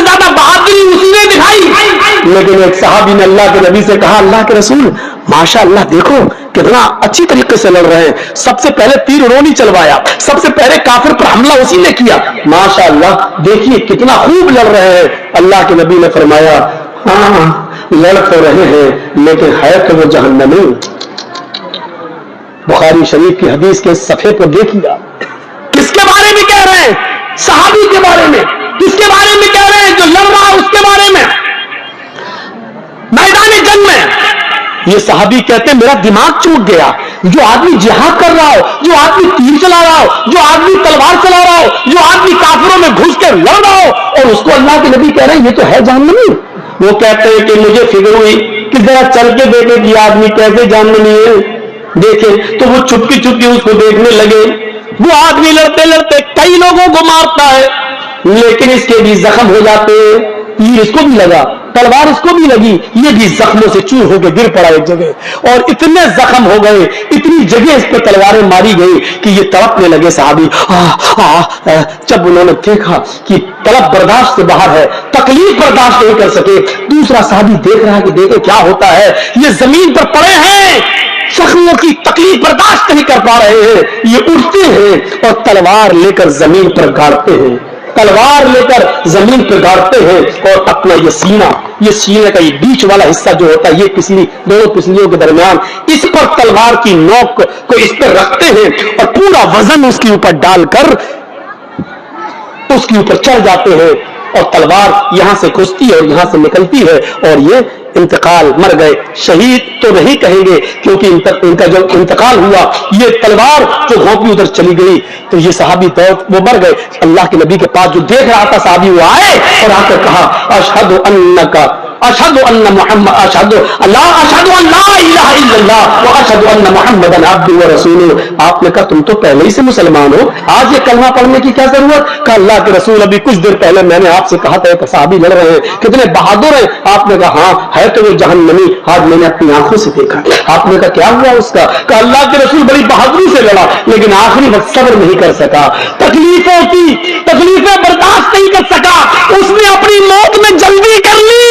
ज्यादा बहादुरी उसी ने दिखाई। लेकिन एक सहाबी ने अल्लाह के नबी से कहा, अल्लाह के रसूल माशाअल्लाह देखो कितना अच्छी तरीके से लड़ रहे हैं, सबसे पहले तीर उन्होंने चलवाया, सबसे पहले काफिर पर हमला उसी ने किया, माशाअल्लाह देखिए कितना खूब लड़ रहे हैं। अल्लाह के नबी ने फरमाया, हाँ लड़ तो रहे हैं लेकिन है तो वो जहन्नमी। बुखारी शरीफ की हदीस के सफे पर देखिएगा, किसके बारे में कह रहे हैं? सहाबी के बारे में। किसके बारे में कह रहे हैं? जो लड़ रहा है उसके बारे में, मैदानी जंग में। ये सहाबी कहते हैं मेरा दिमाग चूक गया, जो आदमी जिहाद कर रहा हो, जो आदमी तीर चला रहा हो, जो आदमी तलवार चला रहा हो, जो आदमी काफिरों में घुस कर लड़ रहा हो, और उसको अल्लाह के नबी कह रहे हैं ये तो है जहन्नमी। वो कहते हैं कि मुझे फिक्र हुई कि जरा चल के देखे कि आदमी कैसे जहन्नमी है, देखे तो वो चुपकी चुपकी उसको देखने लगे। वो आदमी लड़ते लड़ते कई लोगों को मारता है, लेकिन इसके भी जख्म हो जाते हैं, तीर इसको भी लगा, तलवार इसको भी लगी, ये भी जख्मों से चूर होकर गिर पड़ा एक जगह, और इतने जख्म हो गए, इतनी जगह इस पर तलवारें मारी गई कि ये तड़पने लगे सहाबी। जब उन्होंने देखा कि तड़प बर्दाश्त से बाहर है, तकलीफ बर्दाश्त नहीं कर सके, दूसरा सहाबी देख रहा है कि देखे क्या होता है, ये जमीन पर पड़े हैं, जख्मों की तकलीफ बर्दाश्त नहीं कर पा रहे हैं, ये उठते हैं और तलवार लेकर जमीन पर गाड़ते हैं, तलवार लेकर जमीन पर गाड़ते हैं, और अपना ये सीने का ये बीच वाला हिस्सा जो होता है, ये पिछली दोनों पिछलियों के दरमियान, इस पर तलवार की नोक को इस पर रखते हैं और पूरा वजन उसके ऊपर डालकर उसके ऊपर चढ़ जाते हैं, और तलवार यहां से घुसती है और यहां से निकलती है, और ये इंतकाल, मर गए। शहीद तो नहीं कहेंगे क्योंकि इनका जो इंतकाल हुआ, ये तलवार जो घोंपी उधर चली गई, तो ये सहाबी वो मर गए। अल्लाह के नबी के पास जो देख रहा था सहाबी, वो आए और आकर कहा अशहदु अन्नका अशहदु अन्न मुहम्मद अशहदु अल्लाह अशहदु अल्ला इलाहा इल्लल्लाह व अशहदु अन्न मुहम्मदन अब्दुहु व रसूलुहु। आपने कहा तुम तो पहले ही से मुसलमान हो, आज ये कलमा पढ़ने की क्या जरूरत? कहा अल्लाह के रसूल अभी कुछ देर पहले मैंने आपसे कहा था कि सहाबी लड़ रहे हैं, कितने बहादुर हैं। आपने कहा हाँ है तो वो जहन्नमी, आज मैंने अपनी आंखों से देखा। आपने कहा क्या हुआ उसका? कहा अल्लाह के रसूल बड़ी बहादुरी से लड़ा, लेकिन आखिरी वक्त सब्र नहीं कर सका, तकलीफें बर्दाश्त नहीं कर सका, उसने अपनी मौत में जल्दी कर ली,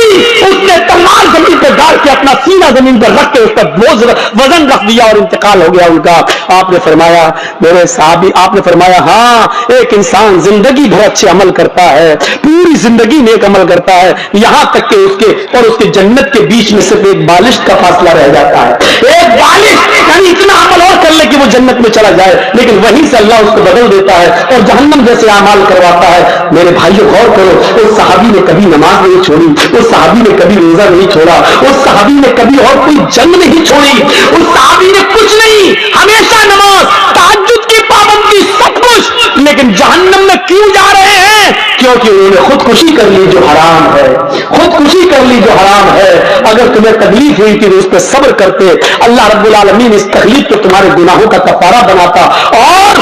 उसने तलवार जमीन पर गाड़ के अपना सीना जमीन पर रख के उस पर बोझ वजन रख दिया और इंतकाल हो गया उनका। आपने फरमाया मेरे साहबी, आपने फरमाया हाँ एक इंसान जिंदगी भर अच्छे अमल करता है, पूरी जिंदगी नेक अमल करता है, यहां तक कि उसके और उसके जन्नत के बीच में सिर्फ एक बालिश का फासला रह जाता है, एक बालिश, यानी इतना अमल और कर ले कि वो जन्नत में चला जाए, लेकिन वहीं से अल्लाह उसको बदल देता है और जहन्नम जैसे अमाल करवाता है। मेरे भाइयों गौर करो, उस सहाबी ने कभी नमाज नहीं छोड़ी, उस सहाबी ने कभी रोजा नहीं छोड़ा, उस सहाबी ने कभी और कोई जंग नहीं छोड़ी, उस सहाबी ने कुछ नहीं, हमेशा नमाज, तहज्जुद की पाबंदी, सब कुछ, लेकिन जहन्नम में क्यों जा रहे हैं? क्योंकि उन्होंने खुदकुशी कर ली जो हराम है, खुदकुशी कर ली जो हराम है। अगर तुम्हें तकलीफ हुई थी तो उस पर सब्र करते, अल्लाह रब्बुल आलमीन इस तकलीफ को तुम्हारे गुनाहों का कफारा बनाता, और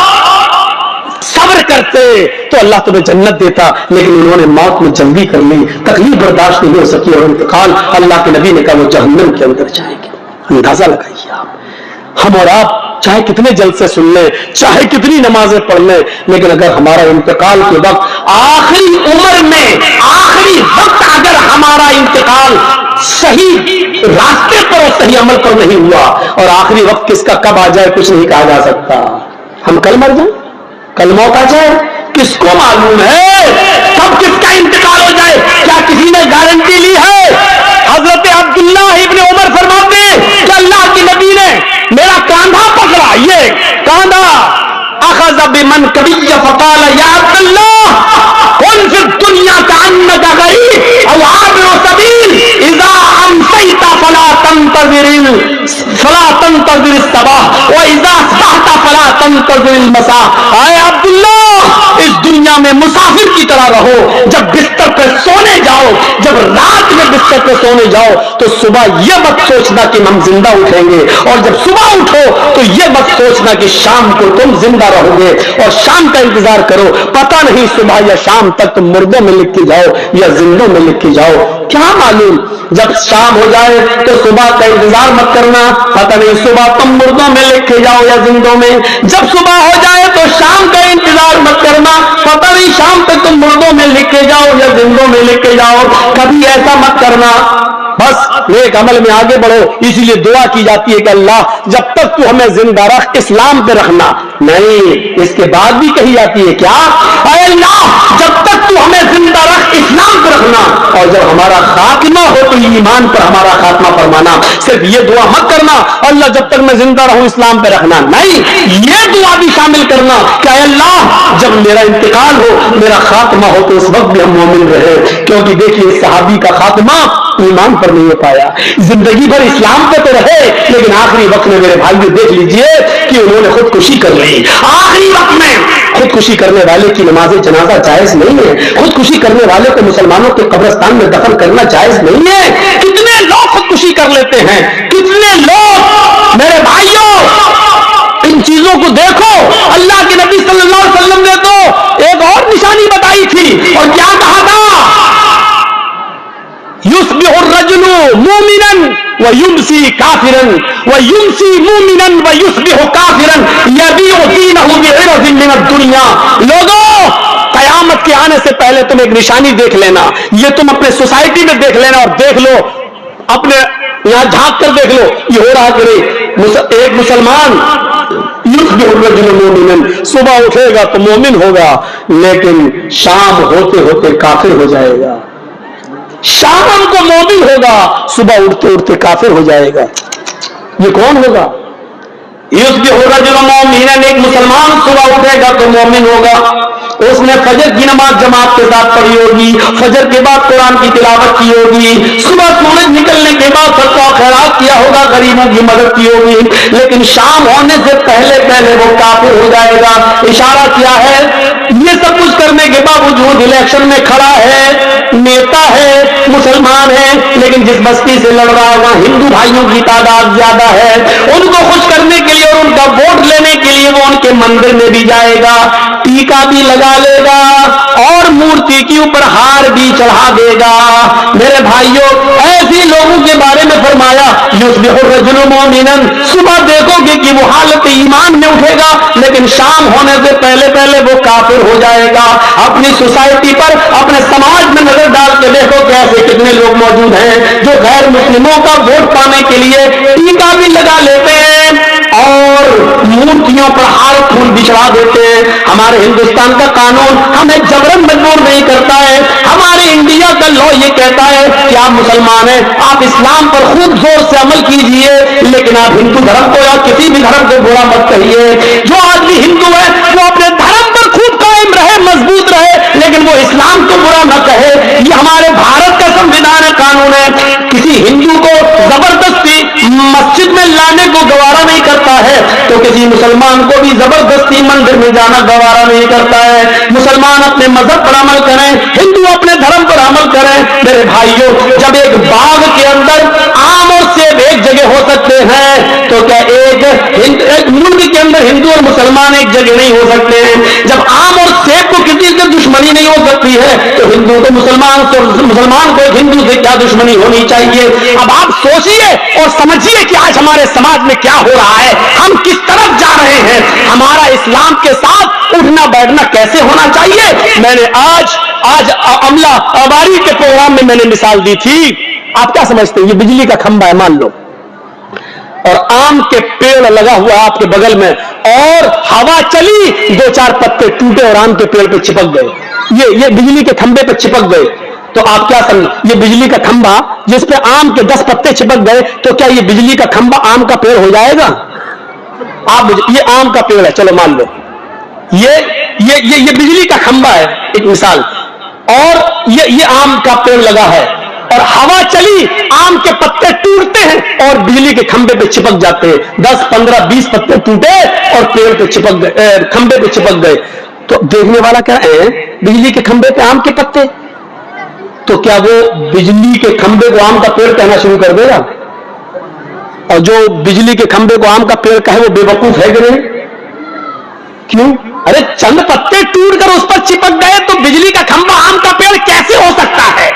सब्र करते तो अल्लाह तुम्हें जन्नत देता, लेकिन उन्होंने मौत में जल्दी कर ली, तकलीफ बर्दाश्त नहीं हो सकी और इंतकाल। अल्लाह के नबी ने कहा वो जहन्नम के अंदर जाएंगे। अंदाजा लगाइए आप, हम और आप चाहे कितने जल्द से सुन लें, चाहे कितनी नमाजें पढ़ लें, लेकिन अगर हमारा इंतकाल के वक्त, आखिरी उम्र में आखिरी वक्त अगर हमारा इंतकाल सही रास्ते पर और सही अमल पर नहीं हुआ, और आखिरी वक्त किसका कब आ जाए कुछ नहीं कहा जा सकता। हम कल मर जाए, कल मौत आ जाए, किसको मालूम है कब किसका इंतकाल हो जाए? क्या किसी ने गारंटी ली है? हजरत अब्दुल्ला इब्ने उमर फरमाते हैं कि अल्लाह के नबी ने मेरा कांधा पकड़ा, ये कांधा, अखज़ बिमन कबिय्य फक़ाल या अब्दुल्लाह कुन फी दुनिया कअन्नका गरीब औ आबिरु सबील इज़ा अमसैता फला तंतज़िर सबाह व इज़ा असबहता फला तंतज़िर मसा। आए अब्दुल्ला, इस दुनिया में मुसाफिर की तरह रहो, जब बिस्तर पर सोने जाओ, जब रात में बिस्तर पर सोने जाओ तो सुबह यह मत सोचना कि हम जिंदा उठेंगे, और जब सुबह उठो तो यह मत सोचना कि शाम को तुम जिंदा रहोगे, और शाम का इंतजार करो, पता नहीं सुबह या शाम तक तुम मुर्दों में लिख के जाओ या जिंदों में लिख के जाओ, क्या मालूम। जब शाम हो जाए तो सुबह का इंतजार मत करना, पता नहीं सुबह तुम मुर्दों में लिखे जाओ या जिंदों में। जब सुबह हो जाए तो शाम का इंतजार मत करना, पता नहीं शाम तक तुम मुर्दों में लिखे जाओ या जिंदों में। में लिख के जाओ, कभी ऐसा मत करना, बस नेक अमल में आगे बढ़ो। इसीलिए दुआ की जाती है कि अल्लाह जब तक तू हमें जिंदा रख इस्लाम पे रखना। नहीं, इसके बाद भी कही जाती है क्या, ऐ अल्लाह जब तक तू हमें जिंदा रख इस्लाम पे रखना, और जब हमारा खात्मा हो तो ईमान पर हमारा खात्मा फरमाना। सिर्फ ये दुआ मत करना अल्लाह जब तक मैं जिंदा रहूं इस्लाम पे रखना, नहीं, ये दुआ भी शामिल करना कि ऐ अल्लाह जब मेरा इंतकाल हो, मेरा खात्मा हो तो उस वक्त भी हम मोमिन रहे। क्योंकि देखिए सहाबी का खात्मा ईमान पर नहीं हो पाया, जिंदगी भर इस्लाम पे तो रहे, लेकिन आखिरी वक्त में मेरे भाई देख लीजिए कि उन्होंने खुदकुशी कर ली। आखिरी वक्त में खुदकुशी करने वाले की नमाज जनाजा जायज नहीं है, खुदकुशी करने वाले को मुसलमानों के कब्रिस्तान में दफन करना जायज नहीं है। कितने लोग खुदकुशी कर लेते हैं, कितने लोग। मेरे भाइयों इन चीजों को देखो, अल्लाह के नबी सल्लल्लाहु अलैहि वसल्लम ने तो एक और निशानी बताई थी, और क्या कहा था, युस्बिहुर रजुलु मुमिनन व युमसी काफिरन व युमसी मुमिनन व युस्बिहु काफिरन यबीउ दीनहु बिइरदिन मिन दुनिया। लोगों, कयामत के आने से पहले तुम एक निशानी देख लेना, ये तुम अपने सोसाइटी में देख लेना, और देख लो अपने यहां झांक कर देख लो ये हो रहा करे। एक मुसलमान युस्बिहुर रजुलु मुमिनन, सुबह उठेगा तो मोमिन होगा, लेकिन शाम होते होते काफिर हो जाएगा। शाम को मोमिन होगा, सुबह उठते उठते काफिर हो जाएगा। ये कौन होगा? युस्बिहुर रजुलु मुमिनन, एक मुसलमान सुबह उठेगा तो मोमिन होगा, उसने फजर की नमाज जमात के साथ पढ़ी होगी, फजर के बाद कुरान की तिलावत की होगी, सुबह सूरज निकलने के बाद सदका खैरात किया होगा, गरीबों की मदद की होगी, लेकिन शाम होने से पहले पहले वो काफिर हो जाएगा। इशारा किया है, ये सब कुछ करने के बावजूद इलेक्शन में खड़ा है, नेता है, मुसलमान है, लेकिन जिस बस्ती से लड़ रहा है वहां हिंदू भाइयों की तादाद ज्यादा है, उनको खुश करने के लिए और उनका वोट लेने के लिए वो उनके मंदिर में भी जाएगा, टीका भी लगा लेगा और मूर्ति के ऊपर हार भी चढ़ा देगा। मेरे भाइयों, ऐसे लोगों के बारे में फरमाया युस्बिहुर रजुलु मुमिनन, सुबह देखोगे कि वो हालत ईमान में उठेगा, लेकिन शाम होने से पहले पहले वो काफिर हो जाएगा। अपनी सोसाइटी पर, अपने समाज में नजर डाल के देखो कि ऐसे कितने लोग मौजूद हैं जो गैर मुस्लिमों का वोट पाने के लिए टीका भी लगा लेते हैं और मूर्तियों पर हार फूल भी चढ़ा देते हैं। हमारे हिंदुस्तान का कानून हमें जबरन मजबूर नहीं करता है, हमारे इंडिया का लॉ ये कहता है कि आप मुसलमान हैं, आप इस्लाम पर खूब जोर से अमल कीजिए, लेकिन आप हिंदू धर्म को या किसी भी धर्म को बुरा मत कहिए। जो आदमी हिंदू है वो अपने धर्म पर खूब कायम रहे, मजबूत रहे, लेकिन वो इस्लाम को बुरा न कहे। ये हमारे भारत का संविधान है, कानून है। किसी हिंदू को जबरदस्ती मस्जिद में लाने को गवारा नहीं करता है, तो किसी मुसलमान को भी जबरदस्ती मंदिर में जाना गवारा नहीं करता है। मुसलमान अपने मजहब पर अमल करें, हिंदू अपने धर्म पर अमल करें। मेरे भाइयों, जब एक बाग के अंदर आम और सेब एक जगह हो सकते हैं, तो क्या एक मुल्क के अंदर हिंदू और मुसलमान एक जगह नहीं हो सकते हैं? जब आम और सेब को किसी से दुश्मनी नहीं हो सकती है, तो हिंदू को मुसलमान को हिंदू से क्या दुश्मनी होनी चाहिए? अब आप सोचिए और समझिए कि आज हमारे समाज में क्या हो रहा है, हम किस तरफ जा रहे हैं, हमारा इस्लाम के साथ उठना बैठना कैसे होना चाहिए। मैंने आज अमला अबारी के प्रोग्राम में मैंने मिसाल दी थी। आप क्या समझते हैं? ये बिजली का खंभा है मान लो, और आम के पेड़ लगा हुआ आपके बगल में, और हवा चली, दो चार पत्ते टूटे और आम के पेड़ पे चिपक गए, ये बिजली के खंभे पे चिपक गए, तो आप क्या समझ, ये बिजली का खंभा जिस पे आम के 10 पत्ते चिपक गए, तो क्या ये बिजली का खंभा आम का पेड़ हो जाएगा? ये आम का पेड़ है, चलो मान लो, ये बिजली का खंभा है, एक मिसाल, और ये आम का पेड़ लगा है, और हवा चली, आम के पत्ते टूटते हैं और बिजली के खंभे पे चिपक जाते हैं। 10, 15, 20 पत्ते टूटे और पेड़ पे चिपक गए, खंभे पे चिपक गए, तो देखने वाला क्या है, बिजली के खंभे पे आम के पत्ते, तो क्या वो बिजली के खंभे को आम का पेड़ कहना शुरू कर देगा? और जो बिजली के खंभे को आम का पेड़ कहे वो बेवकूफ है कि नहीं? क्यों? अरे चंद पत्ते टूट कर उस पर चिपक गए तो बिजली का खंभा आम का पेड़ कैसे हो सकता है?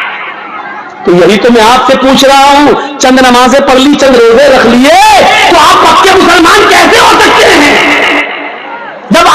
तो यही तो मैं आपसे पूछ रहा हूं, चंद नमाजें पढ़ ली, चंद रोजे रख लिए, तो आप पक्के मुसलमान कैसे हो सकते हैं? जब